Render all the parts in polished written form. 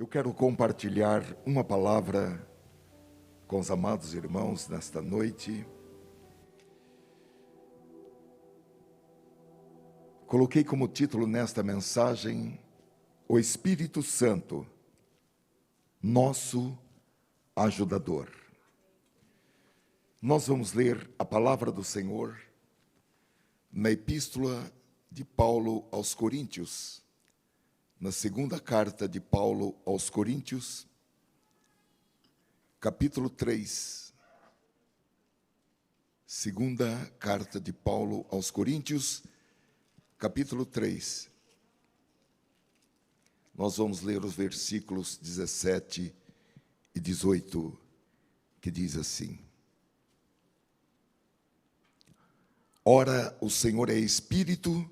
Eu quero compartilhar uma palavra com os amados irmãos nesta noite. Coloquei como título nesta mensagem: O Espírito Santo, nosso ajudador. Nós vamos ler a palavra do Senhor na Epístola de Paulo aos Coríntios, na segunda carta de Paulo aos Coríntios, capítulo 3. Segunda carta de Paulo aos Coríntios, capítulo 3. Nós vamos ler os versículos 17 e 18, que diz assim: Ora, o Senhor é Espírito,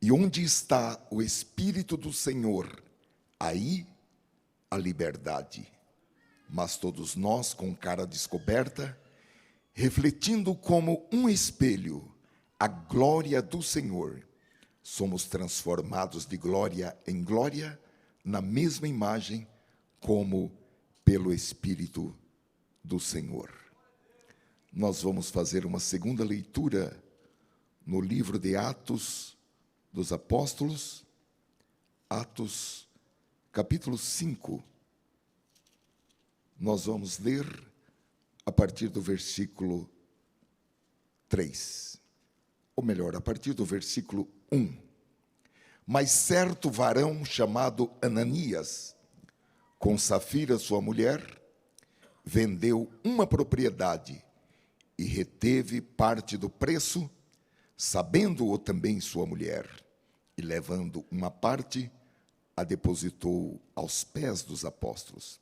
e onde está o Espírito do Senhor, aí a liberdade. Mas todos nós, com cara descoberta, refletindo como um espelho a glória do Senhor, somos transformados de glória em glória, na mesma imagem, como pelo Espírito do Senhor. Nós vamos fazer uma segunda leitura no livro de Atos dos Apóstolos, Atos, capítulo 5. Nós vamos ler a partir do versículo 3. Ou melhor, a partir do versículo 1. Mas certo varão chamado Ananias, com Safira sua mulher, vendeu uma propriedade e reteve parte do preço, sabendo-o também sua mulher, e levando uma parte, a depositou aos pés dos apóstolos.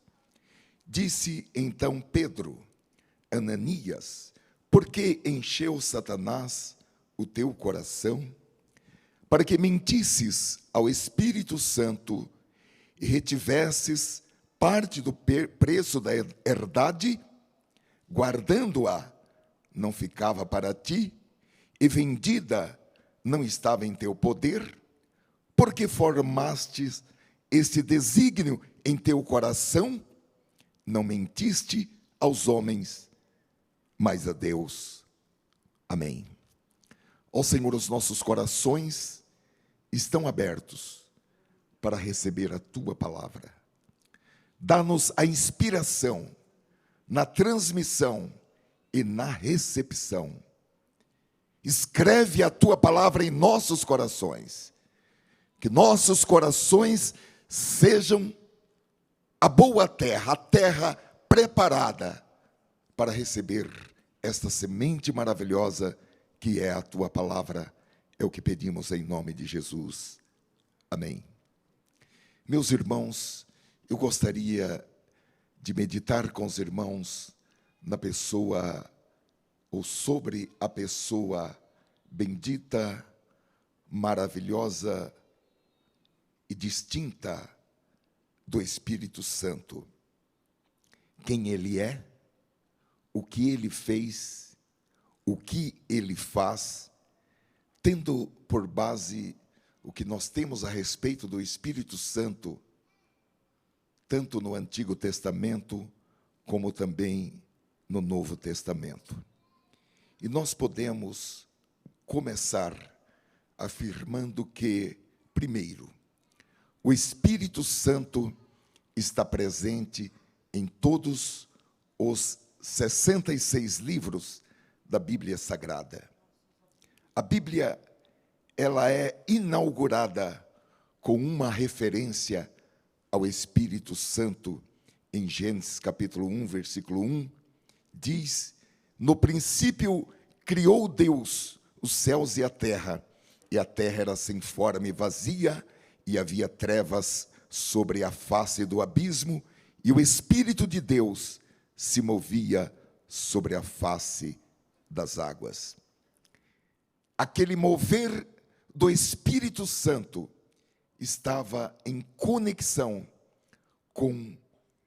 Disse então Pedro: Ananias, por que encheu Satanás o teu coração, para que mentisses ao Espírito Santo e retivesses parte do preço da herdade, guardando-a, não ficava para ti, e vendida não estava em teu poder? Porque formastes este desígnio em teu coração? Não mentiste aos homens, mas a Deus. Amém. Ó Senhor, os nossos corações estão abertos para receber a Tua palavra. Dá-nos a inspiração na transmissão e na recepção. Escreve a Tua palavra em nossos corações, que nossos corações sejam a boa terra, a terra preparada para receber esta semente maravilhosa que é a Tua palavra. É o que pedimos em nome de Jesus. Amém. Meus irmãos, eu gostaria de meditar com os irmãos na pessoa, ou sobre a pessoa bendita, maravilhosa e distinta do Espírito Santo. Quem Ele é, o que Ele fez, o que Ele faz, tendo por base o que nós temos a respeito do Espírito Santo, tanto no Antigo Testamento, como também no Novo Testamento. E nós podemos começar afirmando que, primeiro, o Espírito Santo está presente em todos os 66 livros da Bíblia Sagrada. A Bíblia, ela é inaugurada com uma referência ao Espírito Santo. Em Gênesis capítulo 1, versículo 1, diz: No princípio criou Deus os céus e a terra era sem forma e vazia, e havia trevas sobre a face do abismo, e o Espírito de Deus se movia sobre a face das águas. Aquele mover do Espírito Santo estava em conexão com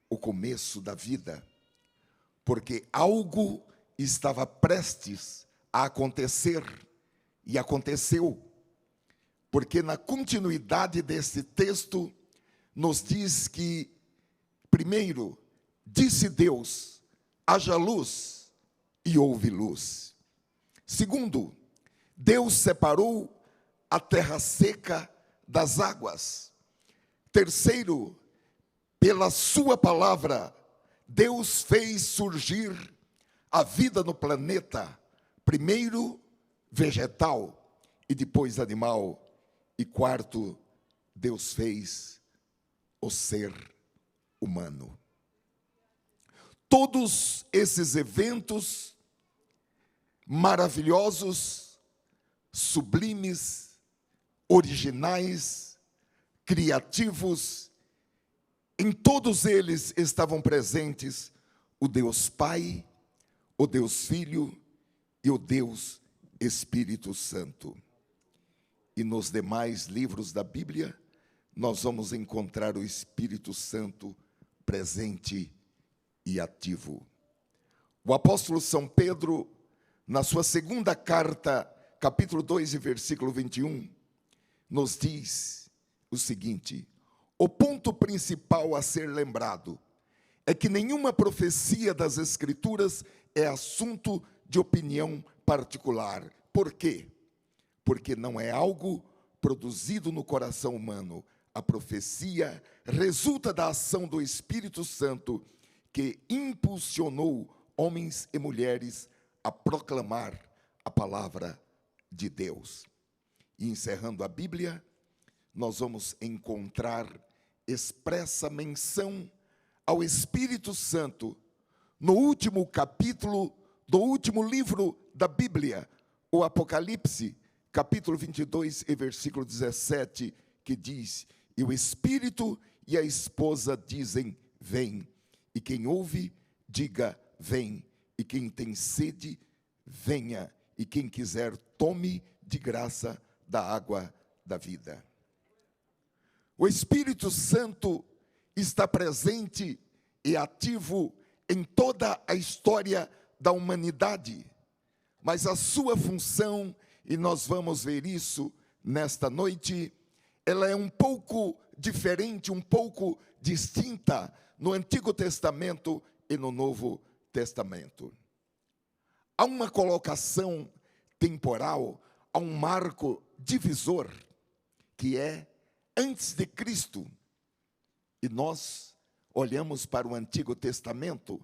o começo da vida, porque algo estava prestes a acontecer, e aconteceu. Porque na continuidade desse texto, nos diz que, primeiro, disse Deus, haja luz, e houve luz. Segundo, Deus separou a terra seca das águas. Terceiro, pela sua palavra, Deus fez surgir a vida no planeta, primeiro vegetal e depois animal. E quarto, Deus fez o ser humano. Todos esses eventos maravilhosos, sublimes, originais, criativos, em todos eles estavam presentes o Deus Pai, o Deus Filho e o Deus Espírito Santo. E nos demais livros da Bíblia, nós vamos encontrar o Espírito Santo presente e ativo. O apóstolo São Pedro, na sua segunda carta, capítulo 2 e versículo 21, nos diz o seguinte: o ponto principal a ser lembrado é que nenhuma profecia das Escrituras é assunto de opinião particular. Por quê? Porque não é algo produzido no coração humano. A profecia resulta da ação do Espírito Santo, que impulsionou homens e mulheres a proclamar a palavra de Deus. E encerrando a Bíblia, nós vamos encontrar expressa menção ao Espírito Santo no último capítulo do último livro da Bíblia, o Apocalipse, capítulo 22 e versículo 17, que diz: e o Espírito e a esposa dizem, vem, e quem ouve, diga, vem, e quem tem sede, venha, e quem quiser, tome de graça da água da vida. O Espírito Santo está presente e ativo em toda a história da humanidade, mas a sua função, e nós vamos ver isso nesta noite, ela é um pouco diferente, um pouco distinta no Antigo Testamento e no Novo Testamento. Há uma colocação temporal, há um marco divisor, que é antes de Cristo. E nós olhamos para o Antigo Testamento,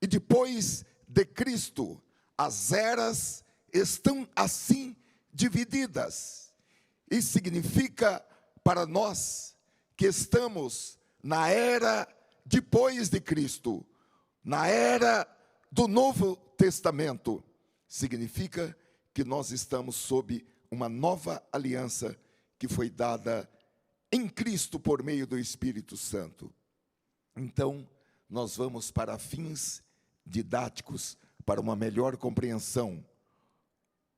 e depois de Cristo, as eras estão assim divididas. Isso significa para nós que estamos na era depois de Cristo, na era do Novo Testamento. Significa que nós estamos sob uma nova aliança que foi dada em Cristo por meio do Espírito Santo. Então, nós vamos para fins didáticos, para uma melhor compreensão,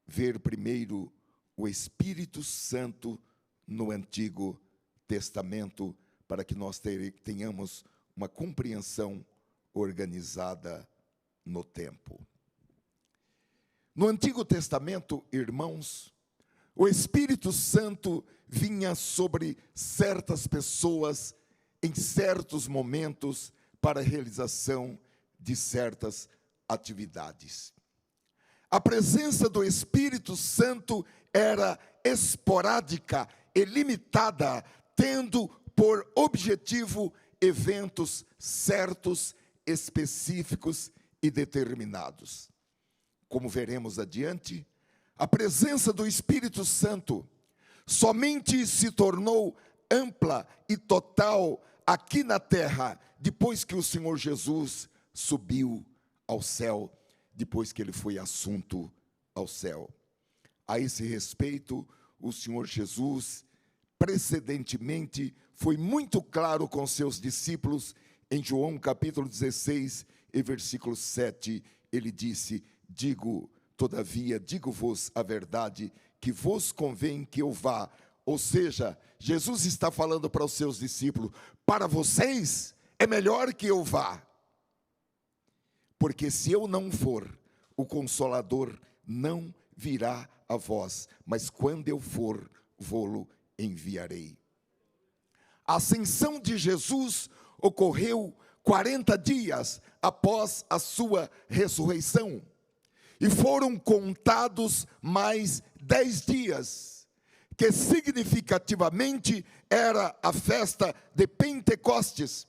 ver primeiro o Espírito Santo no Antigo Testamento, para que nós tenhamos uma compreensão organizada no tempo. No Antigo Testamento, irmãos, o Espírito Santo vinha sobre certas pessoas em certos momentos para a realização de certas atividades. A presença do Espírito Santo era esporádica e limitada, tendo por objetivo eventos certos, específicos e determinados. Como veremos adiante, a presença do Espírito Santo somente se tornou ampla e total aqui na terra, depois que o Senhor Jesus subiu ao céu, depois que ele foi assunto ao céu. A esse respeito, o Senhor Jesus, precedentemente, foi muito claro com seus discípulos, em João capítulo 16 e versículo 7, ele disse, todavia, digo-vos a verdade, que vos convém que eu vá. Ou seja, Jesus está falando para os seus discípulos, para vocês é melhor que eu vá. Porque se eu não for, o Consolador não virá a vós, mas quando eu for, vô-lo enviarei. A ascensão de Jesus ocorreu 40 dias após a sua ressurreição. E foram contados mais 10 dias, que significativamente era a festa de Pentecostes,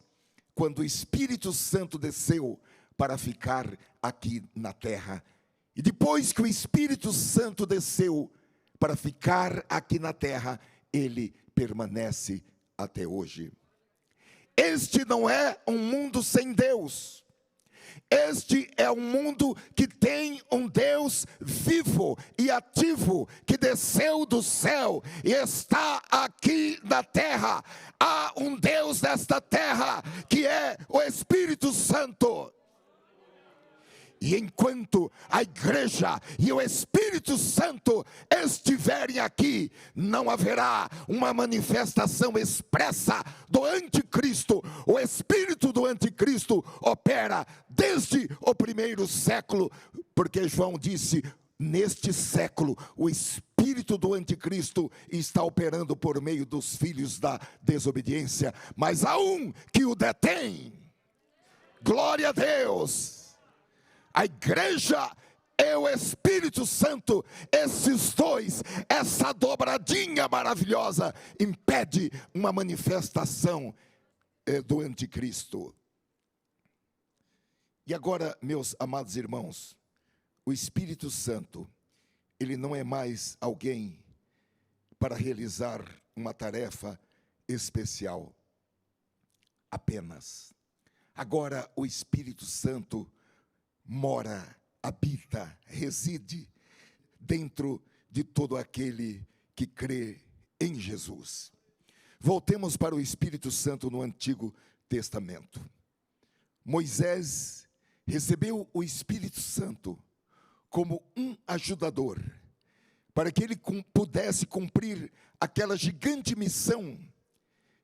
quando o Espírito Santo desceu para ficar aqui na terra. E depois que o Espírito Santo desceu para ficar aqui na terra, ele permanece até hoje. Este não é um mundo sem Deus. Este é um mundo que tem um Deus vivo e ativo, que desceu do céu e está aqui na terra. Há um Deus nesta terra, que é o Espírito Santo. E enquanto a igreja e o Espírito Santo estiverem aqui, não haverá uma manifestação expressa do anticristo. O espírito do anticristo opera desde o primeiro século, porque João disse: neste século o espírito do anticristo está operando por meio dos filhos da desobediência, mas há um que o detém. Glória a Deus! A igreja e o Espírito Santo, esses dois, essa dobradinha maravilhosa, impede uma manifestação do anticristo. E agora, meus amados irmãos, o Espírito Santo, ele não é mais alguém para realizar uma tarefa especial apenas. Agora o Espírito Santo mora, habita, reside dentro de todo aquele que crê em Jesus. Voltemos para o Espírito Santo no Antigo Testamento. Moisés recebeu o Espírito Santo como um ajudador, para que ele pudesse cumprir aquela gigante missão,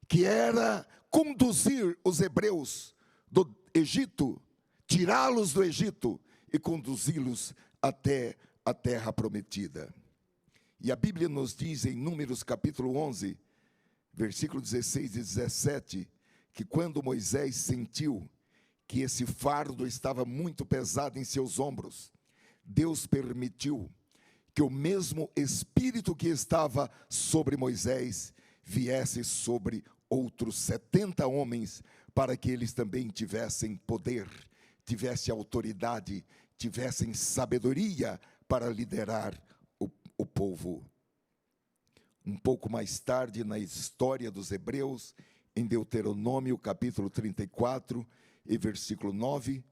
que era conduzir os hebreus do Egito, tirá-los do Egito e conduzi-los até a terra prometida. E a Bíblia nos diz em Números capítulo 11, versículo 16 e 17, que quando Moisés sentiu que esse fardo estava muito pesado em seus ombros, Deus permitiu que o mesmo Espírito que estava sobre Moisés viesse sobre outros 70 homens, para que eles também tivessem poder, tivessem autoridade, tivessem sabedoria para liderar o povo. Um pouco mais tarde, na história dos hebreus, em Deuteronômio capítulo 34 e versículo 9,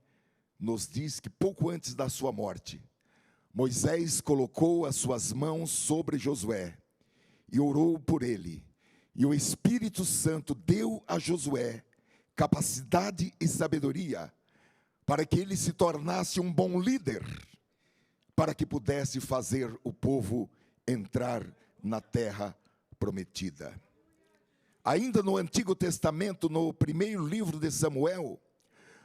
nos diz que pouco antes da sua morte, Moisés colocou as suas mãos sobre Josué e orou por ele, e o Espírito Santo deu a Josué capacidade e sabedoria para que ele se tornasse um bom líder, para que pudesse fazer o povo entrar na terra prometida. Ainda no Antigo Testamento, no primeiro livro de Samuel,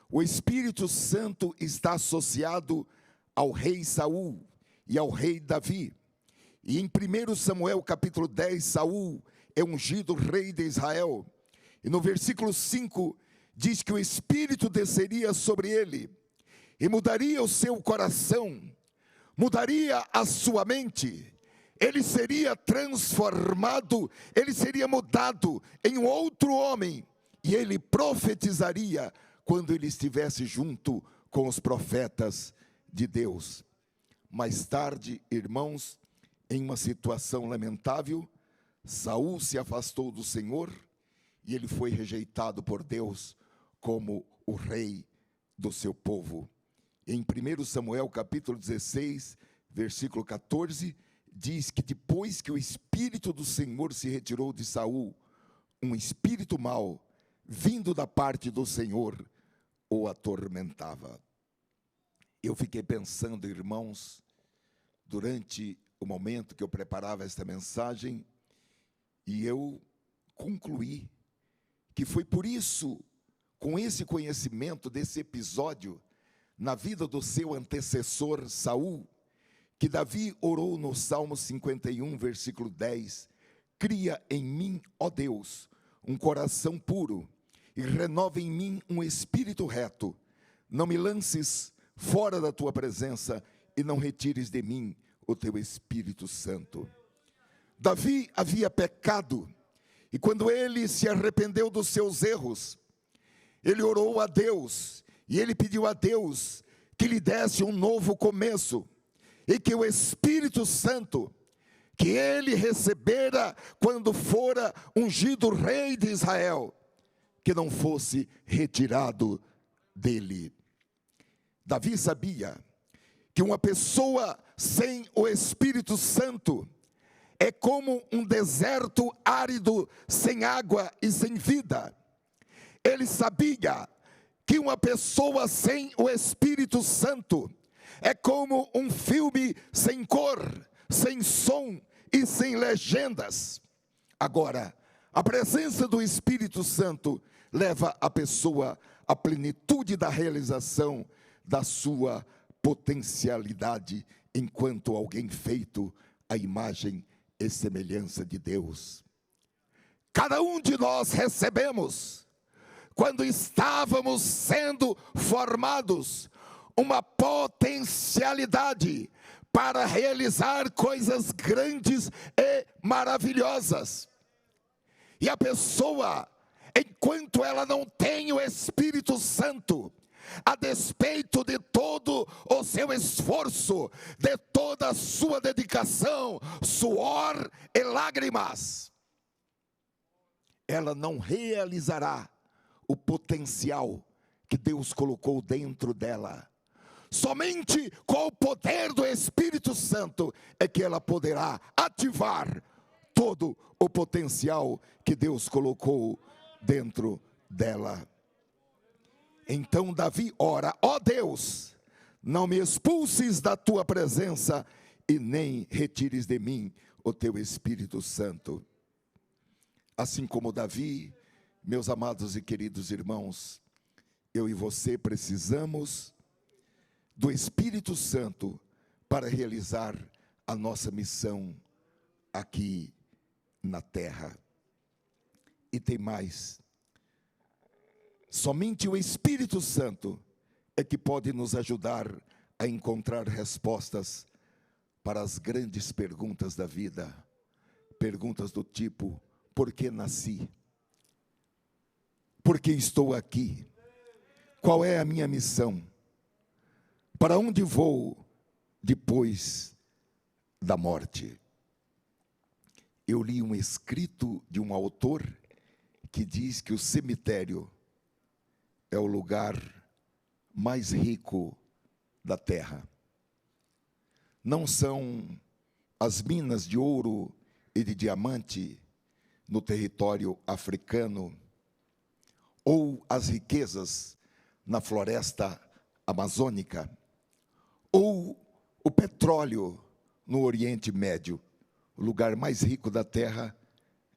o Espírito Santo está associado ao rei Saul e ao rei Davi. E em 1 Samuel capítulo 10, Saul é ungido rei de Israel. E no versículo 5, diz que o Espírito desceria sobre ele e mudaria o seu coração, mudaria a sua mente. Ele seria transformado, ele seria mudado em um outro homem, e ele profetizaria quando ele estivesse junto com os profetas de Deus. Mais tarde, irmãos, em uma situação lamentável, Saul se afastou do Senhor e ele foi rejeitado por Deus como o rei do seu povo. Em 1 Samuel capítulo 16, versículo 14, diz que depois que o Espírito do Senhor se retirou de Saul, um espírito mau, vindo da parte do Senhor, o atormentava. Eu fiquei pensando, irmãos, durante o momento que eu preparava esta mensagem, e eu concluí que foi por isso, com esse conhecimento desse episódio na vida do seu antecessor Saul, que Davi orou no Salmo 51, versículo 10, cria em mim, ó Deus, um coração puro e renova em mim um espírito reto. Não me lances fora da tua presença e não retires de mim o teu Espírito Santo. Davi havia pecado, e quando ele se arrependeu dos seus erros, ele orou a Deus, e ele pediu a Deus que lhe desse um novo começo, e que o Espírito Santo, que ele recebera quando fora ungido rei de Israel, que não fosse retirado dele. Davi sabia que uma pessoa sem o Espírito Santo é como um deserto árido, sem água e sem vida. Ele sabia que uma pessoa sem o Espírito Santo é como um filme sem cor, sem som e sem legendas. Agora, a presença do Espírito Santo leva a pessoa à plenitude da realização da sua potencialidade, enquanto alguém feito à imagem e semelhança de Deus. Cada um de nós recebemos, quando estávamos sendo formados, uma potencialidade para realizar coisas grandes e maravilhosas. E a pessoa, enquanto ela não tem o Espírito Santo, a despeito de todo o seu esforço, de toda a sua dedicação, suor e lágrimas, ela não realizará o potencial que Deus colocou dentro dela. Somente com o poder do Espírito Santo é que ela poderá ativar todo o potencial que Deus colocou dentro dela. Então Davi ora: ó Deus, não me expulses da tua presença e nem retires de mim o teu Espírito Santo. Assim como Davi, meus amados e queridos irmãos, eu e você precisamos do Espírito Santo para realizar a nossa missão aqui na terra. E tem mais. Somente o Espírito Santo é que pode nos ajudar a encontrar respostas para as grandes perguntas da vida. Perguntas do tipo: por que nasci? Por que estou aqui? Qual é a minha missão? Para onde vou depois da morte? Eu li um escrito de um autor que diz que o cemitério é o lugar mais rico da terra. Não são as minas de ouro e de diamante no território africano, ou as riquezas na floresta amazônica, ou o petróleo no Oriente Médio. O lugar mais rico da terra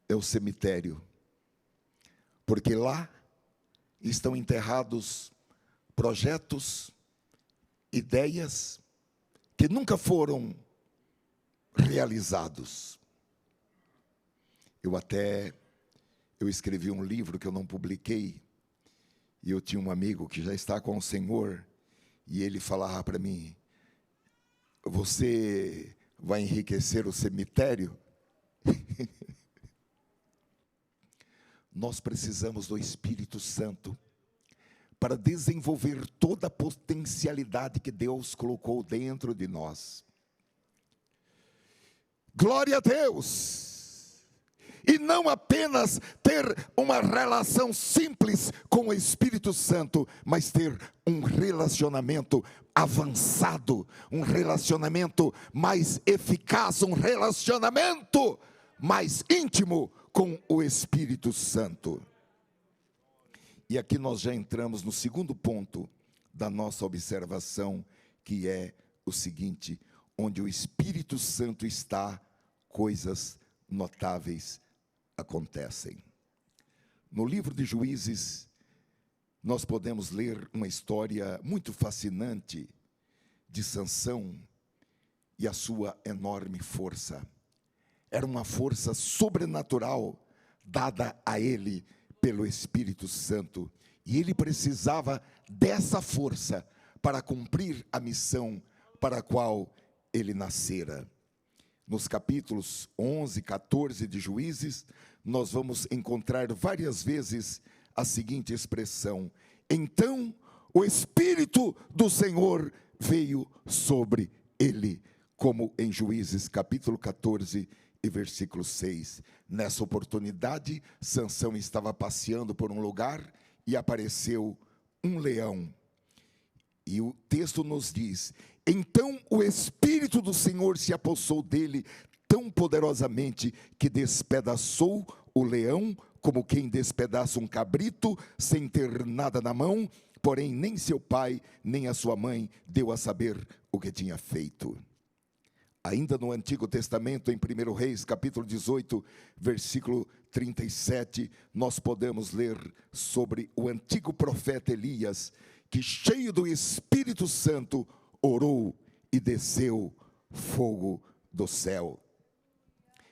é o cemitério, porque lá estão enterrados projetos, ideias que nunca foram realizados. Eu escrevi um livro que eu não publiquei, e eu tinha um amigo que já está com o Senhor, e ele falava para mim: você vai enriquecer o cemitério? Nós precisamos do Espírito Santo para desenvolver toda a potencialidade que Deus colocou dentro de nós. Glória a Deus! E não apenas ter uma relação simples com o Espírito Santo, mas ter um relacionamento avançado, um relacionamento mais eficaz, um relacionamento mais íntimo com o Espírito Santo. E aqui nós já entramos no segundo ponto da nossa observação, que é o seguinte: onde o Espírito Santo está, coisas notáveis acontecem. No livro de Juízes, nós podemos ler uma história muito fascinante de Sansão e a sua enorme força. Era uma força sobrenatural dada a ele pelo Espírito Santo. E ele precisava dessa força para cumprir a missão para a qual ele nascera. Nos capítulos 11 e 14 de Juízes, nós vamos encontrar várias vezes a seguinte expressão: então o Espírito do Senhor veio sobre ele, como em Juízes capítulo 14 e versículo 6. Nessa oportunidade, Sansão estava passeando por um lugar e apareceu um leão. E o texto nos diz: então o Espírito do Senhor se apossou dele tão poderosamente que despedaçou o leão, como quem despedaça um cabrito, sem ter nada na mão, porém nem seu pai, nem a sua mãe deu a saber o que tinha feito. Ainda no Antigo Testamento, em 1 Reis, capítulo 18, versículo 37, nós podemos ler sobre o antigo profeta Elias, que cheio do Espírito Santo, orou e desceu fogo do céu.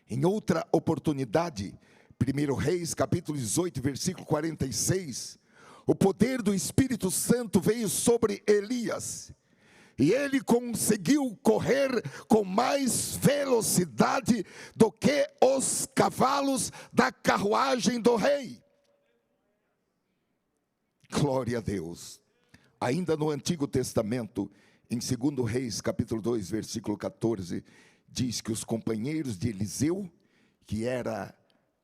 Em outra oportunidade, 1 Reis, capítulo 18, versículo 46, o poder do Espírito Santo veio sobre Elias, e ele conseguiu correr com mais velocidade do que os cavalos da carruagem do rei. Glória a Deus. Ainda no Antigo Testamento, em 2 Reis, capítulo 2, versículo 14, diz que os companheiros de Eliseu, que era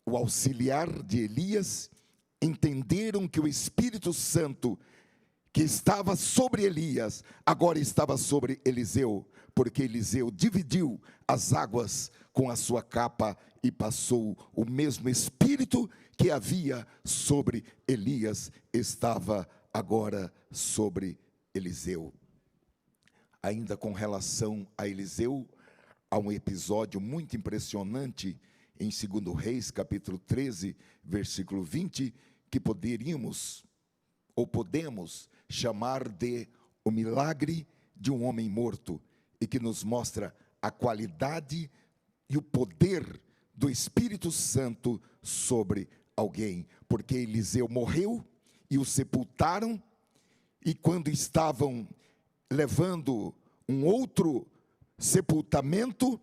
o auxiliar de Elias, entenderam que o Espírito Santo que estava sobre Elias, agora estava sobre Eliseu, porque Eliseu dividiu as águas com a sua capa e passou o mesmo Espírito que havia sobre Elias, estava agora sobre Eliseu. Ainda com relação a Eliseu, há um episódio muito impressionante em 2 Reis, capítulo 13, versículo 20, que podemos chamar de o milagre de um homem morto, e que nos mostra a qualidade e o poder do Espírito Santo sobre alguém, porque Eliseu morreu e o sepultaram, e quando estavam levando um outro sepultamento,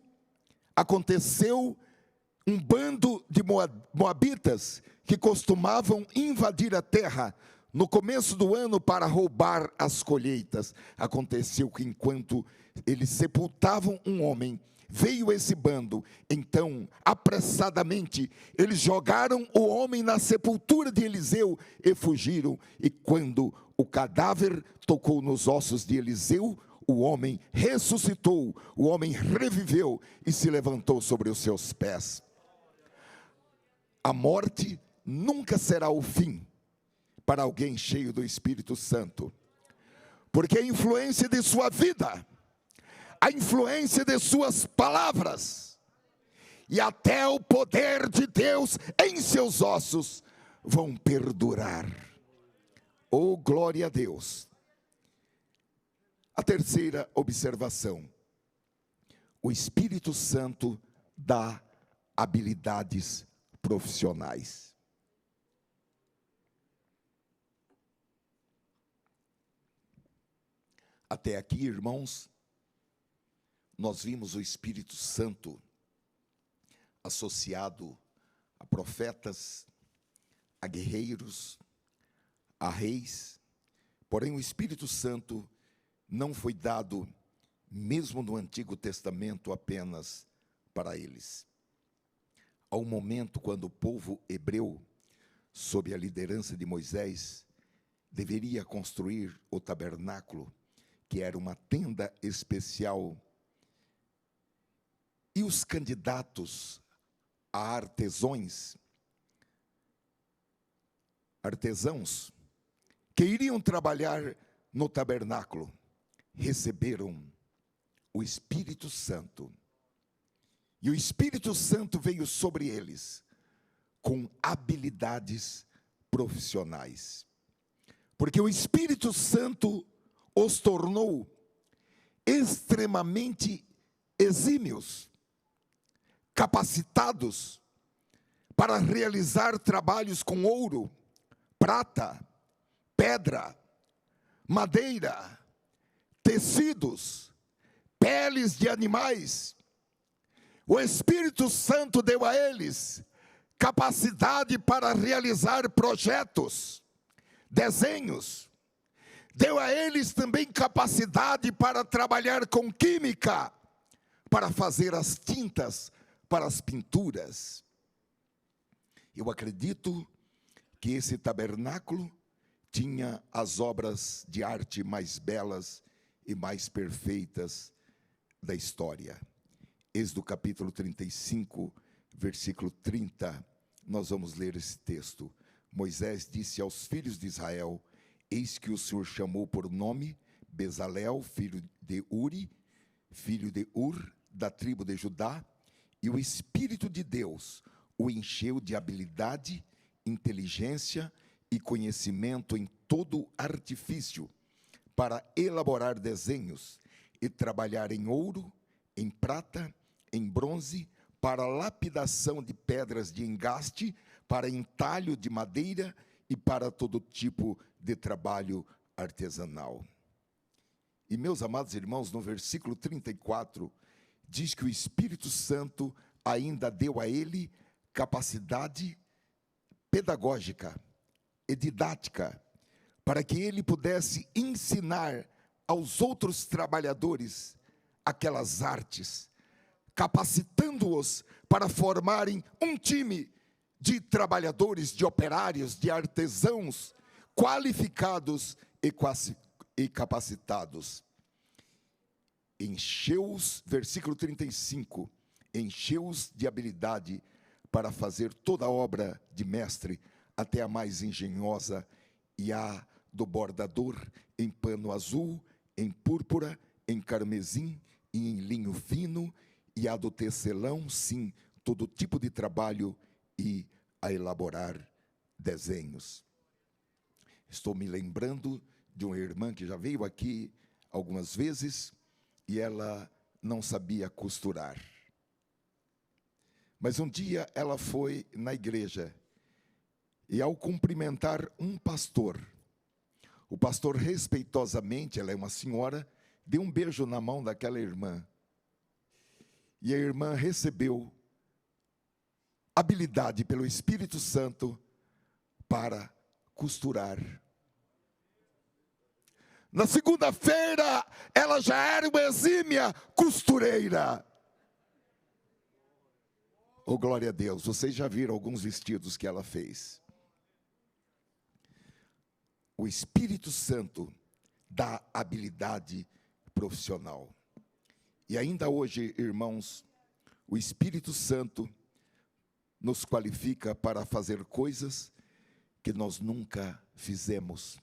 aconteceu um bando de moabitas que costumavam invadir a terra no começo do ano para roubar as colheitas. Aconteceu que enquanto eles sepultavam um homem, veio esse bando. Então, apressadamente, eles jogaram o homem na sepultura de Eliseu e fugiram. E quando o cadáver tocou nos ossos de Eliseu, o homem ressuscitou, o homem reviveu e se levantou sobre os seus pés. A morte nunca será o fim para alguém cheio do Espírito Santo, porque a influência de sua vida, a influência de suas palavras e até o poder de Deus em seus ossos vão perdurar. Oh, glória a Deus! A terceira observação: o Espírito Santo dá habilidades profissionais. Até aqui, irmãos, nós vimos o Espírito Santo associado a profetas, a guerreiros, a reis. Porém, o Espírito Santo não foi dado, mesmo no Antigo Testamento, apenas para eles. Há um momento quando o povo hebreu, sob a liderança de Moisés, deveria construir o tabernáculo, que era uma tenda especial. E os candidatos a artesãos, que iriam trabalhar no tabernáculo, receberam o Espírito Santo. E o Espírito Santo veio sobre eles com habilidades profissionais. Porque o Espírito Santo os tornou extremamente exímios, capacitados para realizar trabalhos com ouro, prata, pedra, madeira, tecidos, peles de animais. O Espírito Santo deu a eles capacidade para realizar projetos, desenhos. Deu a eles também capacidade para trabalhar com química, para fazer as tintas para as pinturas. Eu acredito que esse tabernáculo tinha as obras de arte mais belas e mais perfeitas da história. Êxodo capítulo 35, versículo 30, nós vamos ler esse texto. Moisés disse aos filhos de Israel: eis que o Senhor chamou por nome Bezalel, filho de Uri, filho de Ur, da tribo de Judá, e o Espírito de Deus o encheu de habilidade, inteligência e conhecimento em todo artifício, para elaborar desenhos e trabalhar em ouro, em prata, em bronze, para lapidação de pedras de engaste, para entalho de madeira e para todo tipo de trabalho artesanal. E, meus amados irmãos, no versículo 34, diz que o Espírito Santo ainda deu a ele capacidade pedagógica e didática, para que ele pudesse ensinar aos outros trabalhadores aquelas artes, capacitando-os para formarem um time de trabalhadores, de operários, de artesãos, qualificados e capacitados. Encheu-os, versículo 35, encheu-os de habilidade para fazer toda a obra de mestre, até a mais engenhosa, e a do bordador em pano azul, em púrpura, em carmesim e em linho fino, e a do tecelão, sim, todo tipo de trabalho, e a elaborar desenhos. Estou me lembrando de uma irmã que já veio aqui algumas vezes, e ela não sabia costurar. Mas um dia ela foi na igreja, e ao cumprimentar um pastor, o pastor respeitosamente, ela é uma senhora, deu um beijo na mão daquela irmã. E a irmã recebeu habilidade pelo Espírito Santo para costurar. Na segunda-feira, ela já era uma exímia costureira. Oh, glória a Deus, vocês já viram alguns vestidos que ela fez. O Espírito Santo dá habilidade profissional. E ainda hoje, irmãos, o Espírito Santo nos qualifica para fazer coisas que nós nunca fizemos,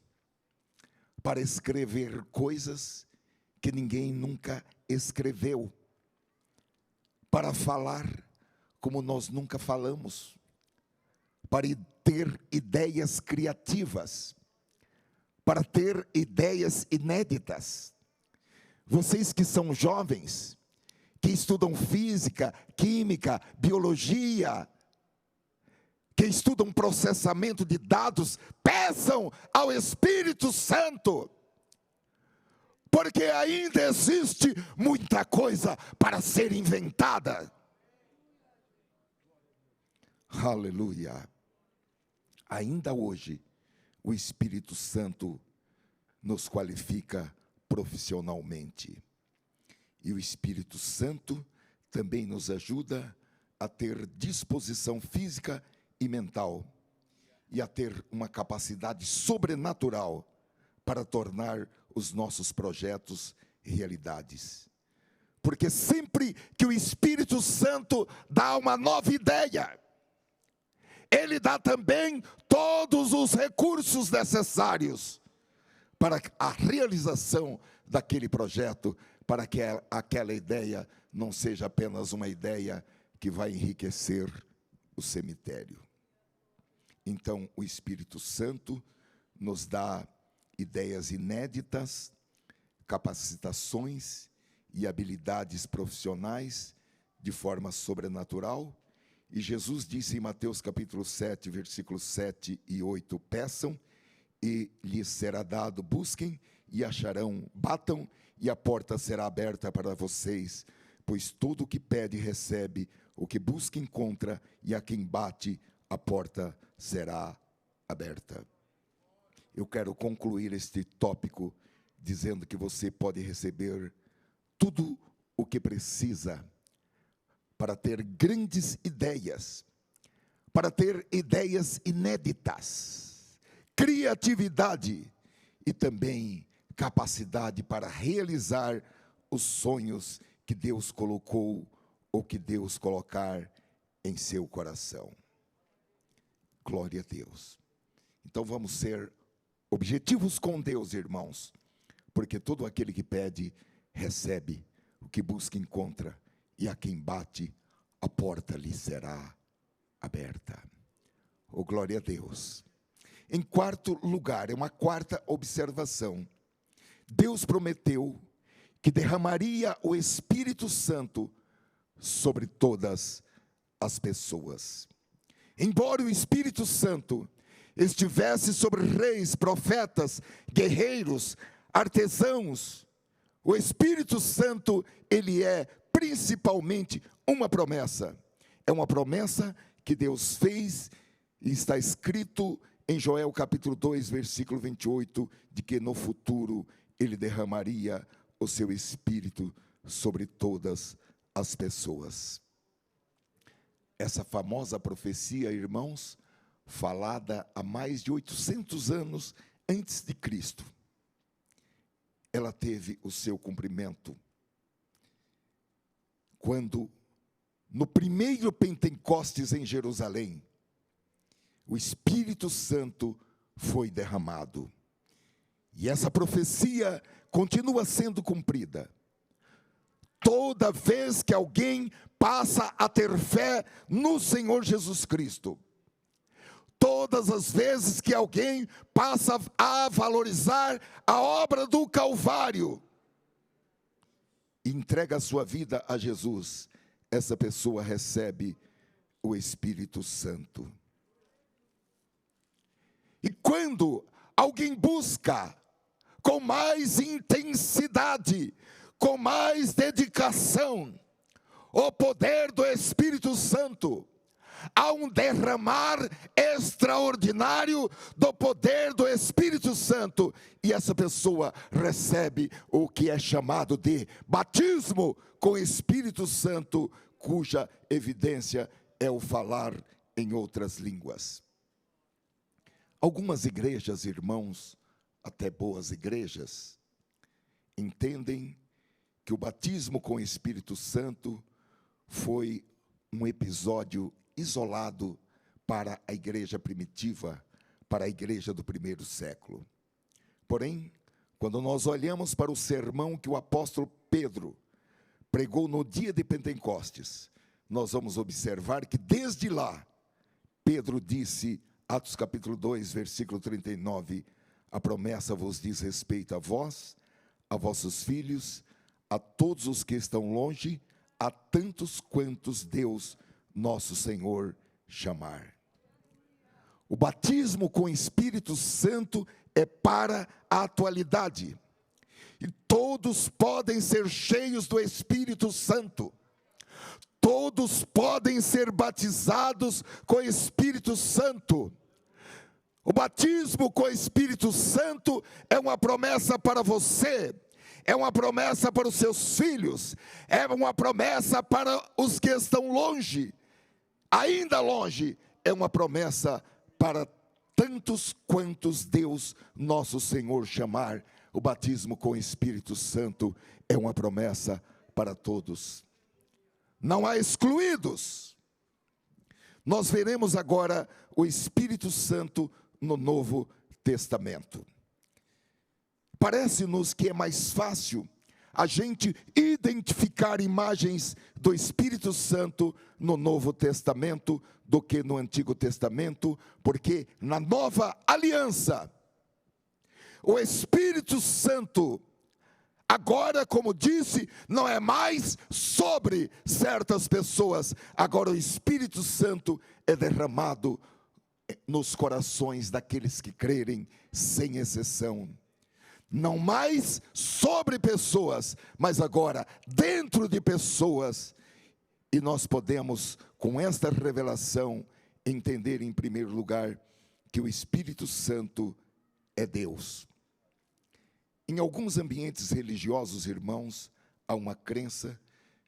para escrever coisas que ninguém nunca escreveu, para falar como nós nunca falamos, para ter ideias criativas, para ter ideias inéditas. Vocês que são jovens, que estudam física, química, biologia, que estudam processamento de dados, peçam ao Espírito Santo, porque ainda existe muita coisa para ser inventada. Aleluia. Ainda hoje, o Espírito Santo nos qualifica profissionalmente. E o Espírito Santo também nos ajuda a ter disposição física e mental, e a ter uma capacidade sobrenatural para tornar os nossos projetos realidades. Porque sempre que o Espírito Santo dá uma nova ideia, Ele dá também todos os recursos necessários para a realização daquele projeto, para que aquela ideia não seja apenas uma ideia que vai enriquecer o cemitério. Então, o Espírito Santo nos dá ideias inéditas, capacitações e habilidades profissionais de forma sobrenatural, E Jesus disse em Mateus capítulo 7, versículos 7 e 8, peçam e lhes será dado, busquem e acharão, batam e a porta será aberta para vocês, pois todo o que pede recebe, o que busca encontra, e a quem bate a porta será aberta. Eu quero concluir este tópico dizendo que você pode receber tudo o que precisa para ter grandes ideias, para ter ideias inéditas, criatividade e também capacidade para realizar os sonhos que Deus colocou ou que Deus colocar em seu coração. Glória a Deus. Então vamos ser objetivos com Deus, irmãos, porque todo aquele que pede, recebe, o que busca, encontra, e a quem bate, a porta lhe será aberta. Oh, glória a Deus. Em quarto lugar, é uma quarta observação. Deus prometeu que derramaria o Espírito Santo sobre todas as pessoas. Embora o Espírito Santo estivesse sobre reis, profetas, guerreiros, artesãos, o Espírito Santo, ele é principalmente uma promessa. É uma promessa que Deus fez e está escrito em Joel capítulo 2, versículo 28, de que no futuro ele derramaria o seu Espírito sobre todas as pessoas. Essa famosa profecia, irmãos, falada há mais de 800 anos antes de Cristo, ela teve o seu cumprimento quando, no primeiro Pentecostes em Jerusalém, o Espírito Santo foi derramado. E essa profecia continua sendo cumprida. Toda vez que alguém passa a ter fé no Senhor Jesus Cristo, todas as vezes que alguém passa a valorizar a obra do Calvário, e entrega a sua vida a Jesus, essa pessoa recebe o Espírito Santo. E quando alguém busca com mais intensidade, com mais dedicação, o poder do Espírito Santo, há um derramar extraordinário do poder do Espírito Santo, e essa pessoa recebe o que é chamado de batismo com Espírito Santo, cuja evidência é o falar em outras línguas. Algumas igrejas, irmãos, até boas igrejas, entendem que o batismo com Espírito Santo foi um episódio isolado para a igreja primitiva, para a igreja do primeiro século. Porém, quando nós olhamos para o sermão que o apóstolo Pedro pregou no dia de Pentecostes, nós vamos observar que desde lá, Pedro disse, Atos capítulo 2, versículo 39, a promessa vos diz respeito a vós, a vossos filhos, a todos os que estão longe, a tantos quantos Deus, nosso Senhor, chamar. O batismo com o Espírito Santo é para a atualidade. E todos podem ser cheios do Espírito Santo. Todos podem ser batizados com o Espírito Santo. O batismo com o Espírito Santo é uma promessa para você, é uma promessa para os seus filhos, é uma promessa para os que estão longe, ainda longe, é uma promessa para tantos quantos Deus, nosso Senhor, chamar. O batismo com o Espírito Santo é uma promessa para todos. Não há excluídos. Nós veremos agora o Espírito Santo no Novo Testamento. Parece-nos que é mais fácil a gente identificar imagens do Espírito Santo no Novo Testamento do que no Antigo Testamento, porque na Nova Aliança, o Espírito Santo agora, como disse, não é mais sobre certas pessoas. Agora o Espírito Santo é derramado nos corações daqueles que crerem, sem exceção. Não mais sobre pessoas, mas agora dentro de pessoas. E nós podemos, com esta revelação, entender em primeiro lugar que o Espírito Santo é Deus. Em alguns ambientes religiosos, irmãos, há uma crença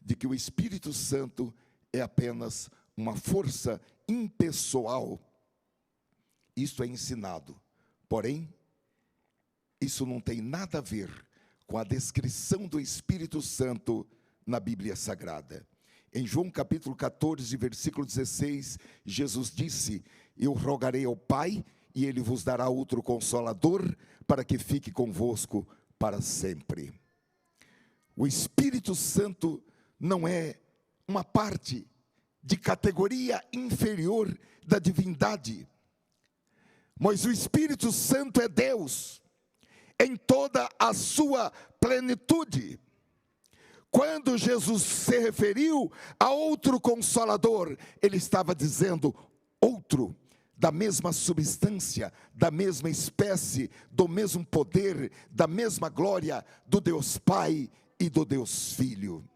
de que o Espírito Santo é apenas uma força impessoal. Isso é ensinado, porém, isso não tem nada a ver com a descrição do Espírito Santo na Bíblia Sagrada. Em João capítulo 14, versículo 16, Jesus disse: eu rogarei ao Pai, e Ele vos dará outro Consolador, para que fique convosco para sempre. O Espírito Santo não é uma parte de categoria inferior da divindade, mas o Espírito Santo é Deus em toda a sua plenitude. Quando Jesus se referiu a outro Consolador, Ele estava dizendo outro, da mesma substância, da mesma espécie, do mesmo poder, da mesma glória do Deus Pai e do Deus Filho.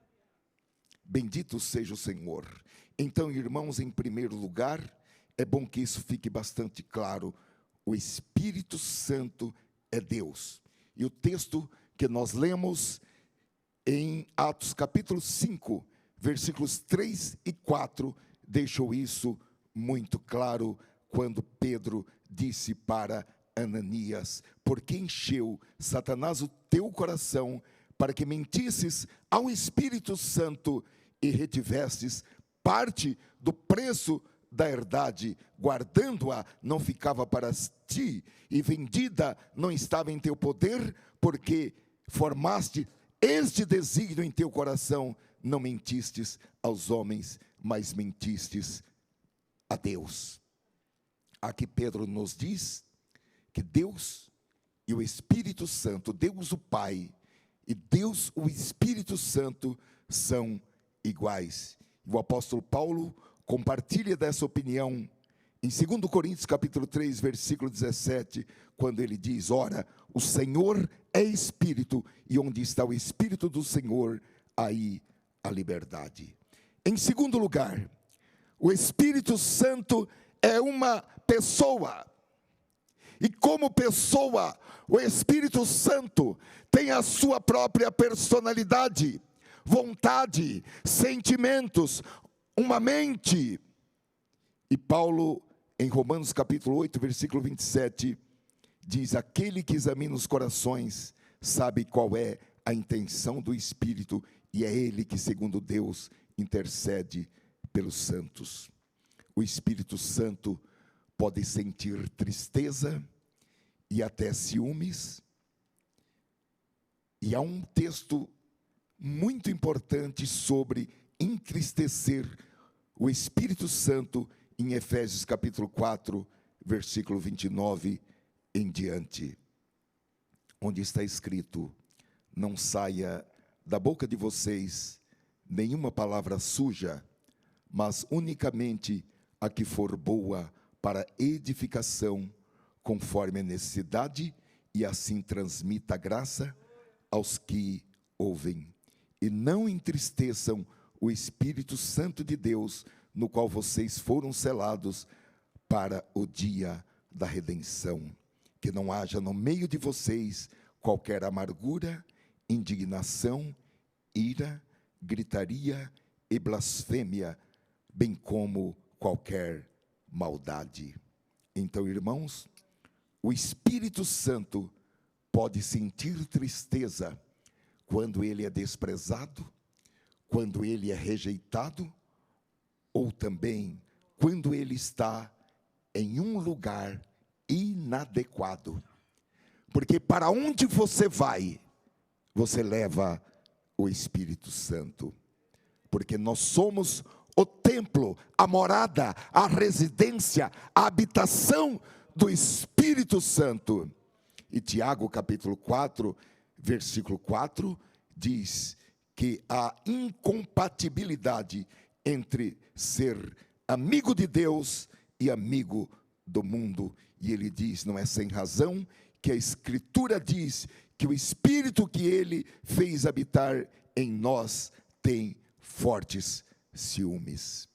Bendito seja o Senhor. Então, irmãos, em primeiro lugar, é bom que isso fique bastante claro: o Espírito Santo é Deus. E o texto que nós lemos em Atos capítulo 5, versículos 3 e 4, deixou isso muito claro, quando Pedro disse para Ananias: por que encheu Satanás o teu coração, para que mentisses ao Espírito Santo e retivestes parte do preço da herdade, guardando-a não ficava para ti, e vendida não estava em teu poder, porque formaste este desígnio em teu coração, não mentistes aos homens, mas mentistes a Deus. Aqui Pedro nos diz que Deus e o Espírito Santo, Deus o Pai e Deus o Espírito Santo são iguais. E o apóstolo Paulo compartilha dessa opinião em 2 Coríntios capítulo 3, versículo 17, quando ele diz: ora, o Senhor é Espírito, e onde está o Espírito do Senhor, aí a liberdade. Em segundo lugar, o Espírito Santo é uma pessoa, e como pessoa, o Espírito Santo tem a sua própria personalidade, vontade, sentimentos, uma mente. E Paulo, em Romanos capítulo 8, versículo 27, diz: aquele que examina os corações sabe qual é a intenção do Espírito, e é ele que, segundo Deus, intercede pelos santos. O Espírito Santo pode sentir tristeza e até ciúmes. E há um texto muito importante sobre entristecer o Espírito Santo em Efésios capítulo 4, versículo 29 em diante, onde está escrito: não saia da boca de vocês nenhuma palavra suja, mas unicamente a que for boa para edificação, conforme a necessidade, e assim transmita a graça aos que ouvem. E não entristeçam o Espírito Santo de Deus, no qual vocês foram selados para o dia da redenção. Que não haja no meio de vocês qualquer amargura, indignação, ira, gritaria e blasfêmia, bem como qualquer maldade. Então, irmãos, o Espírito Santo pode sentir tristeza quando ele é desprezado, quando ele é rejeitado, ou também quando ele está em um lugar inadequado. Porque para onde você vai, você leva o Espírito Santo. Porque nós somos o templo, a morada, a residência, a habitação do Espírito Santo. E Tiago capítulo 4, versículo 4, diz que há incompatibilidade entre ser amigo de Deus e amigo do mundo. E ele diz, não é sem razão, que a Escritura diz que o Espírito que ele fez habitar em nós tem fortes ciúmes.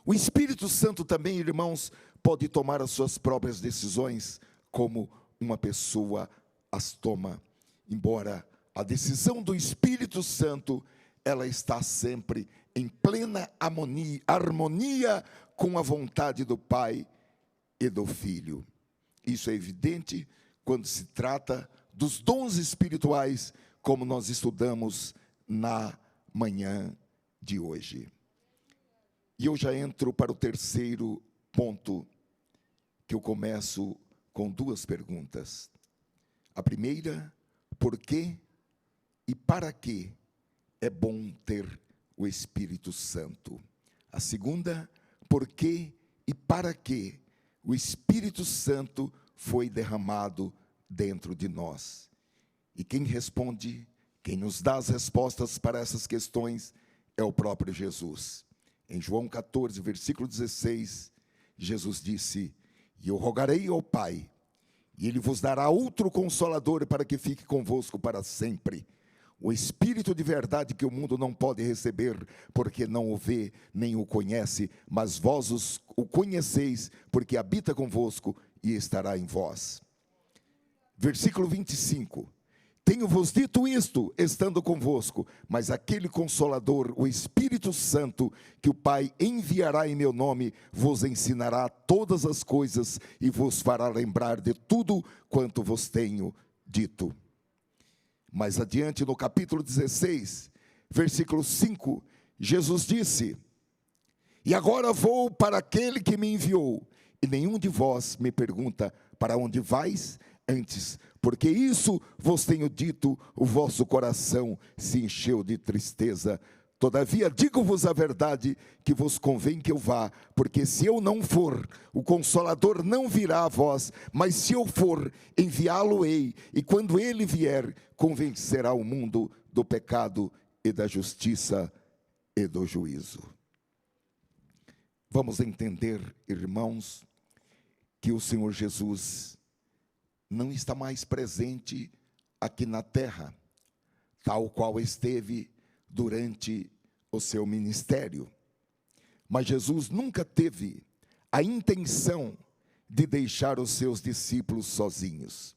O Espírito Santo também, irmãos, pode tomar as suas próprias decisões, como uma pessoa as toma. Embora a decisão do Espírito Santo, ela está sempre em plena harmonia com a vontade do Pai e do Filho. Isso é evidente quando se trata dos dons espirituais, como nós estudamos na manhã de hoje. E eu já entro para o terceiro ponto, que eu começo com duas perguntas. A primeira, por que e para que é bom ter o Espírito Santo? A segunda, por que e para que o Espírito Santo foi derramado dentro de nós? E quem responde, quem nos dá as respostas para essas questões é o próprio Jesus. Em João 14, versículo 16, Jesus disse: e eu rogarei ao Pai, e Ele vos dará outro Consolador para que fique convosco para sempre. O Espírito de verdade que o mundo não pode receber, porque não o vê, nem o conhece, mas vós o conheceis, porque habita convosco e estará em vós. Versículo 25. Tenho-vos dito isto, estando convosco, mas aquele Consolador, o Espírito Santo, que o Pai enviará em meu nome, vos ensinará todas as coisas e vos fará lembrar de tudo quanto vos tenho dito. Mais adiante, no capítulo 16, versículo 5, Jesus disse: e agora vou para aquele que me enviou, e nenhum de vós me pergunta, para onde vais? Antes, porque isso vos tenho dito, o vosso coração se encheu de tristeza. Todavia, digo-vos a verdade, que vos convém que eu vá, porque se eu não for, o Consolador não virá a vós, mas se eu for, enviá-lo-ei, e quando ele vier, convencerá o mundo do pecado e da justiça e do juízo. Vamos entender, irmãos, que o Senhor Jesus não está mais presente aqui na terra, tal qual esteve durante o seu ministério. Mas Jesus nunca teve a intenção de deixar os seus discípulos sozinhos.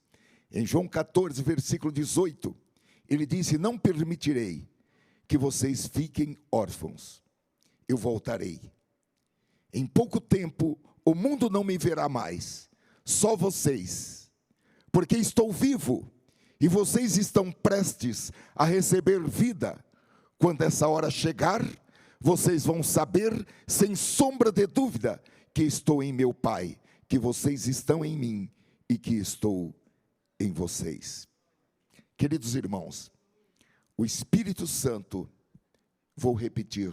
Em João 14, versículo 18, ele disse: não permitirei que vocês fiquem órfãos, eu voltarei. Em pouco tempo o mundo não me verá mais, só vocês, porque estou vivo, e vocês estão prestes a receber vida. Quando essa hora chegar, vocês vão saber, sem sombra de dúvida, que estou em meu Pai, que vocês estão em mim, e que estou em vocês. Queridos irmãos, o Espírito Santo, vou repetir,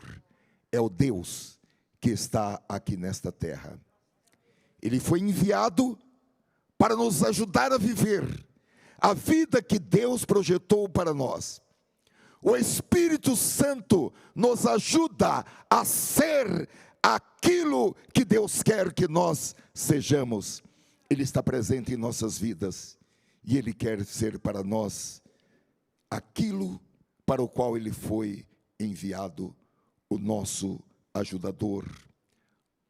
é o Deus que está aqui nesta terra. Ele foi enviado para nos ajudar a viver a vida que Deus projetou para nós. O Espírito Santo nos ajuda a ser aquilo que Deus quer que nós sejamos. Ele está presente em nossas vidas e Ele quer ser para nós aquilo para o qual Ele foi enviado, o nosso ajudador,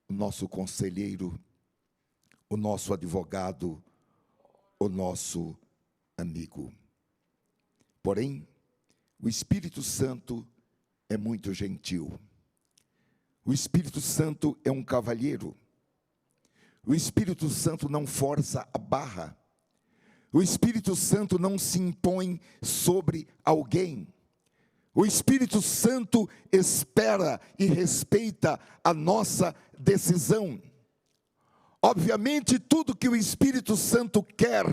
o nosso conselheiro, o nosso advogado, o nosso amigo. Porém, o Espírito Santo é muito gentil. O Espírito Santo é um cavalheiro. O Espírito Santo não força a barra. O Espírito Santo não se impõe sobre alguém. O Espírito Santo espera e respeita a nossa decisão. Obviamente, tudo que o Espírito Santo quer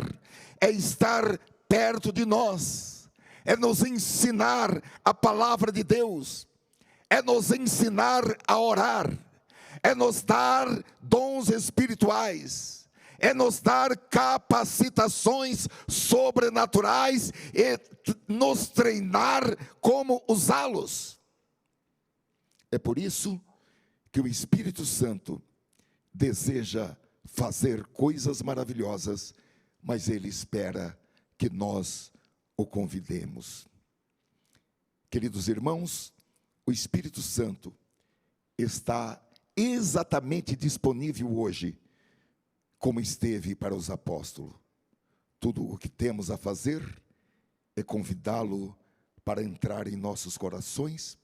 é estar perto de nós, é nos ensinar a palavra de Deus, é nos ensinar a orar, é nos dar dons espirituais, é nos dar capacitações sobrenaturais e nos treinar como usá-los. É por isso que o Espírito Santo deseja fazer coisas maravilhosas, mas Ele espera que nós o convidemos. Queridos irmãos, o Espírito Santo está exatamente disponível hoje, como esteve para os apóstolos. Tudo o que temos a fazer é convidá-lo para entrar em nossos corações,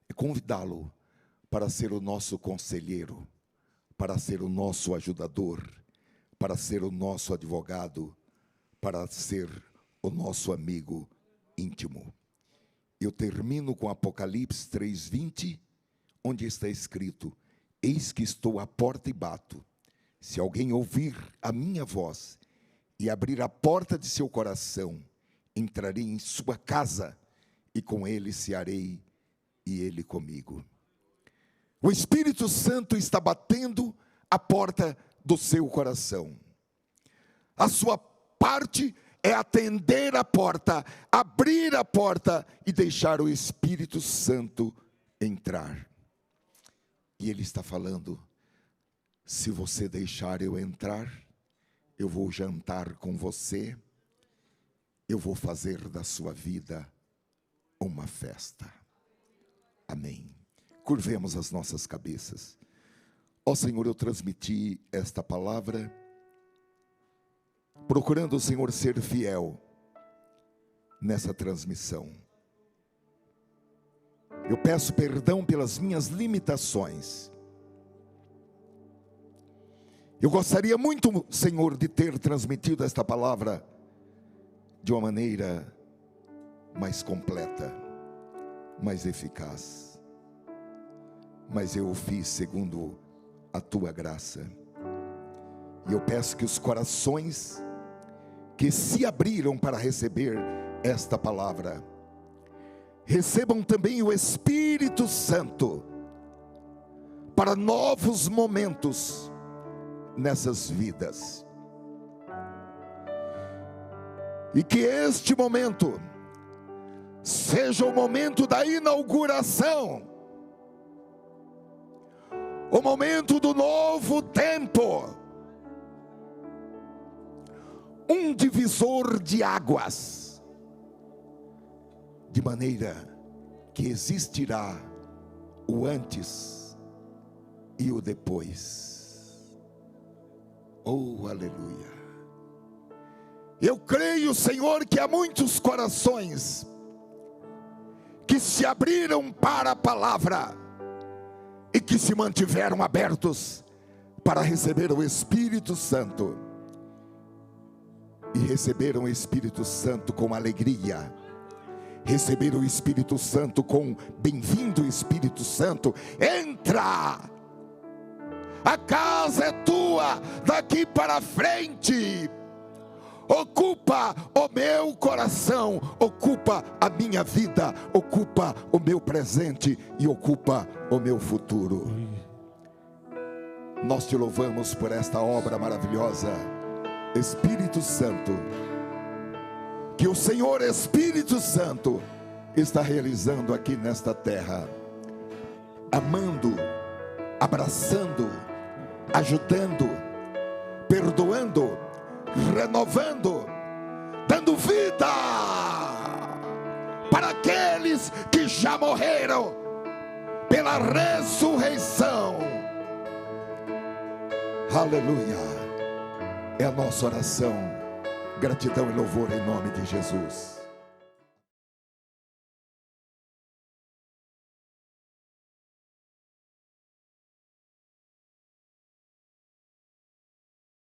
é convidá-lo para ser o nosso conselheiro, para ser o nosso ajudador, para ser o nosso advogado, para ser o nosso amigo íntimo. Eu termino com Apocalipse 3:20, onde está escrito: eis que estou à porta e bato. Se alguém ouvir a minha voz e abrir a porta de seu coração, entrarei em sua casa e com ele cearei e ele comigo. O Espírito Santo está batendo a porta do seu coração. A sua parte é atender a porta, abrir a porta e deixar o Espírito Santo entrar. E Ele está falando: se você deixar eu entrar, eu vou jantar com você, eu vou fazer da sua vida uma festa. Amém. Curvemos as nossas cabeças. Ó Senhor, eu transmiti esta palavra procurando, Senhor, ser fiel nessa transmissão. Eu peço perdão pelas minhas limitações. Eu gostaria muito, Senhor, de ter transmitido esta palavra de uma maneira mais completa, mais eficaz. Mas eu o fiz segundo a Tua graça. E eu peço que os corações que se abriram para receber esta palavra, recebam também o Espírito Santo para novos momentos nessas vidas. E que este momento seja o momento da inauguração, o momento do novo tempo, um divisor de águas, de maneira que existirá o antes e o depois. Oh, aleluia! Eu creio, Senhor, que há muitos corações que se abriram para a palavra e que se mantiveram abertos para receber o Espírito Santo. E receberam o Espírito Santo com alegria. Receberam o Espírito Santo com bem-vindo Espírito Santo. Entra! A casa é tua daqui para frente. Ocupa o meu coração, ocupa a minha vida, ocupa o meu presente e ocupa o meu futuro. Nós te louvamos por esta obra maravilhosa, Espírito Santo, que o Senhor Espírito Santo está realizando aqui nesta terra, amando, abraçando, ajudando, perdoando, renovando, dando vida para aqueles que já morreram pela ressurreição. Aleluia! É a nossa oração, gratidão e louvor em nome de Jesus.